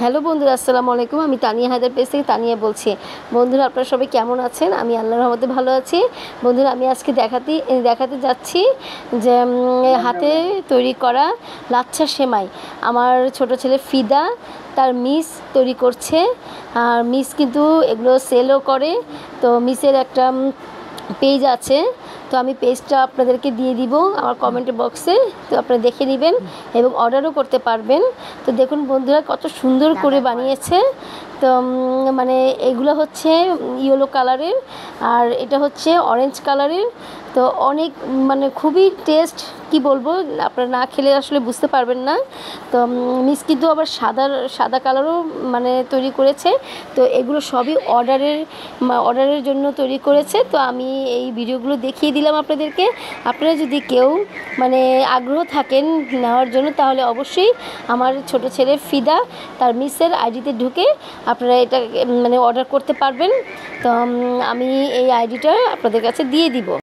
Hello বন্ধুরা, আসসালামু আলাইকুম। আমি তানিয়া হায়দার পেজ থেকে তানিয়া বলছি। বন্ধুরা, আপনারা সবাই কেমন আছেন? আমি আল্লাহর রহমতে ভালো আছি। বন্ধুরা, আমি আজকে দেখাতে যাচ্ছি যে হাতে তৈরি করা লাচ্ছা সেমাই। আমার ছোট ছেলে ফিদা তার মিস তৈরি করছে। আর মিস কিন্তু এগুলো সেলও করে। তো মিসের একটা পেজ আছে, তো আমি পেজটা আপনাদেরকে দিয়ে দিব আমার কমেন্ট বক্সে। তো আপনারা দেখে নেবেন এবং অর্ডারও করতে পারবেন। তো দেখুন বন্ধুরা, কত সুন্দর করে বানিয়েছে। তো মানে এগুলো হচ্ছে ইয়েলো কালারের, আর এটা হচ্ছে অরেঞ্জ কালারের। তো অনেক মানে খুবই টেস্ট, কি বলবো, আপনারা না খেলে আসলে বুঝতে পারবেন না। তো মিস কিন্তু আবার সাদা কালারও মানে তৈরি করেছে। তো এগুলো সবই অর্ডারের জন্য তৈরি করেছে। তো আমি এই ভিডিওগুলো দেখিয়ে দিলাম আপনাদেরকে। আপনারা যদি কেউ মানে আগ্রহ থাকেন নেওয়ার জন্য, তাহলে অবশ্যই আমার ছোট ছেলে ফিদা তার মিসের আইডিতে ঢুকে আপনারা এটা মানে অর্ডার করতে পারবেন। তো আমি এই আইডিটা আপনাদের কাছে দিয়ে দিব।